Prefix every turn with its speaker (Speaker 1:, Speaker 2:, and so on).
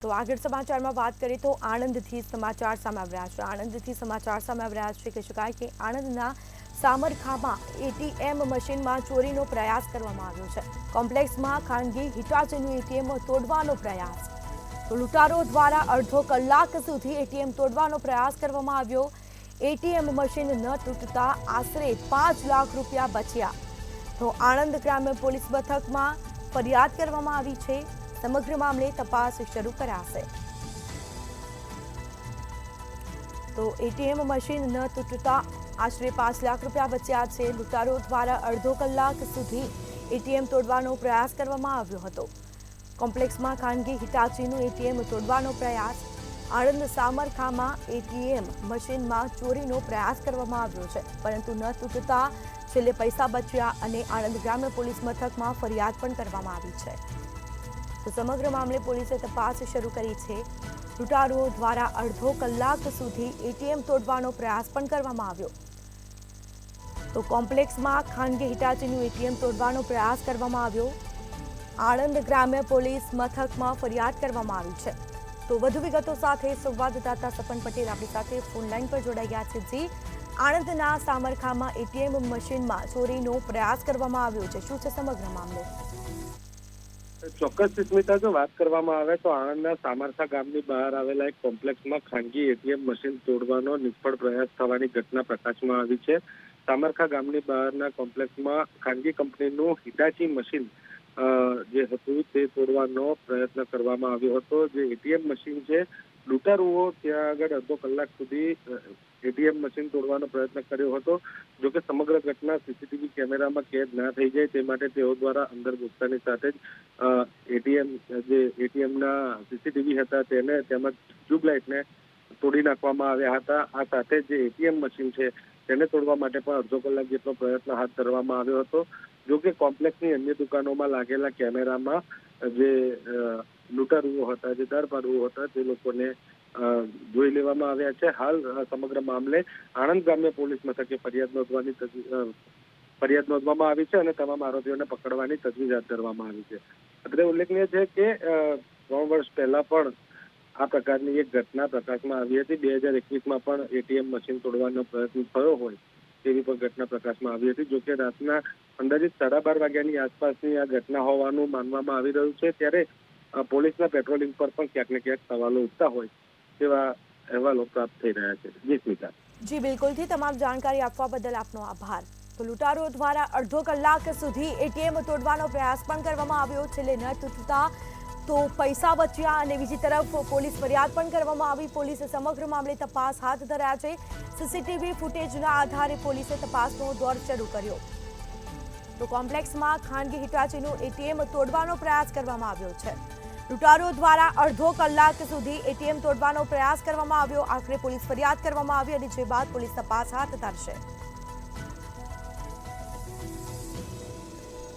Speaker 1: તો આગળ સમાચારમાં વાત કરીએ તો આણંદથી સમાચાર સામે આવી રહ્યા છે। આણંદથી સમાચાર સામે આવી રહ્યા છે કહી શકાય કે આણંદના સામરખામાં એટીએમ મશીનમાં ચોરીનો પ્રયાસ કરવામાં આવ્યો છે। કોમ્પ્લેક્સમાં ખાનગી હિટાચીનું એટીએમ તોડવાનો પ્રયાસ। તો લૂંટારો દ્વારા અડધો કલાક સુધી એટીએમ તોડવાનો પ્રયાસ કરવામાં આવ્યો। એટીએમ મશીન ન તૂટતા આશરે 5 લાખ રૂપિયા બચ્યા। તો આણંદ ગ્રામ્ય પોલીસ મથકમાં ફરિયાદ કરવામાં આવી છે। સમગ્ર મામલે તપાસ શરૂ કરાશે। તો એટીએમ મશીન ન તૂટતા આશરે 5 લાખ રૂપિયા બચ્યા છે। લૂંટારો દ્વારા અડધો કલાક સુધી એટીએમ તોડવાનો પ્રયાસ કરવામાં આવ્યો હતો। કોમ્પ્લેક્સમાં ખાનગી હિટાચીનું એટીએમ તોડવાનો પ્રયાસ। આણંદ સામરખામાં એટીએમ મશીનમાં ચોરીનો પ્રયાસ કરવામાં આવ્યો છે, પરંતુ ન તૂટતા છેલ્લે પૈસા બચ્યા અને આણંદ ગ્રામ્ય પોલીસ મથકમાં ફરિયાદ પણ કરવામાં આવી છે। તો સમગ્ર મામલે પોલીસે તપાસ શરૂ કરી છે। લૂંટારુઓ દ્વારા અડધો કલાક સુધી એટીએમ તોડવાનો પ્રયાસ પણ કરવામાં આવ્યો। તો કોમ્પ્લેક્સમાં ખાનગી હિટાચીનું એટીએમ તોડવાનો પ્રયાસ કરવામાં આવ્યો। આણંદ ગ્રામ્ય પોલીસ મથકમાં ફરિયાદ કરવામાં આવી છે। તો વધુ વિગતો સાથે સંવાદદાતા સપન પટેલ આપણી સાથે ફોન લાઈન પર જોડાઈ ગયા છે। જી, આણંદના સામરખામાં એટીએમ મશીનમાં ચોરીનો પ્રયાસ કરવામાં આવ્યો છે, શું છે સમગ્ર મામલો?
Speaker 2: ચોક્કસ સ્મિતા, જો વાત કરવામાં આવે તો આણંદના સામરખા ગામની બહાર આવેલા એક કોમ્પ્લેક્સમાં ખાનગી એટીએમ મશીન તોડવાનો નિષ્ફળ પ્રયાસ થવાની ઘટના પ્રકાશમાં આવી છે। સામરખા ગામની બહારના કોમ્પ્લેક્સમાં ખાનગી કંપનીનું હિટાચી મશીન જે હતું તે તોડવાનો પ્રયત્ન કરવામાં આવ્યો હતો। જે એટીએમ મશીન છે, લૂંટારુઓ ત્યાં આગળ અડધો કલાક સુધી એટીએમ મશીન તોડવાનો પ્રયત્ન કર્યો હતો। જોકે સમગ્ર ઘટના સીસીટીવી કેમેરામાં કેદ ના થઈ જાય તે માટે તેઓ દ્વારા અંદર ઘૂસતાની સાથે જ એટીએમના સીસીટીવી હતા તેને તેમજ ટ્યુબલાઇટને તોડી નાખવામાં આવ્યા હતા। આ સાથે જે એટીએમ મશીન છે તેને તોડવા માટે પણ અડધો કલાક જેટલો પ્રયત્ન હાથ ધરવામાં આવ્યો હતો। જોકે કોમ્પ્લેક્સની અન્ય દુકાનોમાં લાગેલા કેમેરામાં જે લૂંટારુઓ હતા, જે દારૂ હતા, તે લોકોને જોઈ લેવામાં આવ્યા છે। હાલ સમગ્ર મામલે આણંદ ગ્રામ્ય પોલીસ મથકે ફરિયાદ નોંધવામાં આવી છે અને તમામ આરોપીઓને પકડવાની તજવીજ હાથ ધરવામાં આવી છે। અત્રે ઉલ્લેખનીય છે કે 3 વર્ષ પહેલા પણ આ પ્રકારની એક ઘટના પ્રકાશમાં આવી હતી। 2021માં પણ એટીએમ મશીન તોડવાનો પ્રયત્ન થયો હોય તેવી પણ ઘટના પ્રકાશમાં આવી હતી। જોકે રાતના અંદાજિત 12:30 વાગ્યાની આસપાસની આ ઘટના હોવાનું માનવામાં આવી રહ્યું છે। ત્યારે પોલીસના પેટ્રોલિંગ પર પણ ક્યાંક ને ક્યાંક સવાલો ઉઠતા હોય તેવા અહેવાલો પ્રાપ્ત થઈ રહ્યા છે। જી સ્મિતા।
Speaker 1: જી બિલકુલથી તમામ જાણકારી આપવા બદલ આપનો આભાર। તો લૂંટારો દ્વારા અડધો કલાક સુધી એટીએમ તોડવાનો પ્રયાસ પણ કરવામાં આવ્યો, છેલ્લે ન તૂટતા તો પૈસા બચ્યા અને બીજી તરફ પોલીસ ફરિયાદ પણ કરવામાં આવી। પોલીસે સમગ્ર મામલે તપાસ હાથ ધર્યા છે। સીસીટીવી ફૂટેજના આધારે પોલીસે તપાસનો દોર શરૂ કર્યો। તો કોમ્પ્લેક્સમાં ખાનગી હિટાચીનું એટીએમ તોડવાનો પ્રયાસ કરવામાં આવ્યો છે। લૂંટારો દ્વારા અડધો કલાક સુધી એટીએમ તોડવાનો પ્રયાસ કરવામાં આવ્યો। આખરે પોલીસ ફરિયાદ કરવામાં આવી અને જે બાદ પોલીસ તપાસ હાથ ધરશે।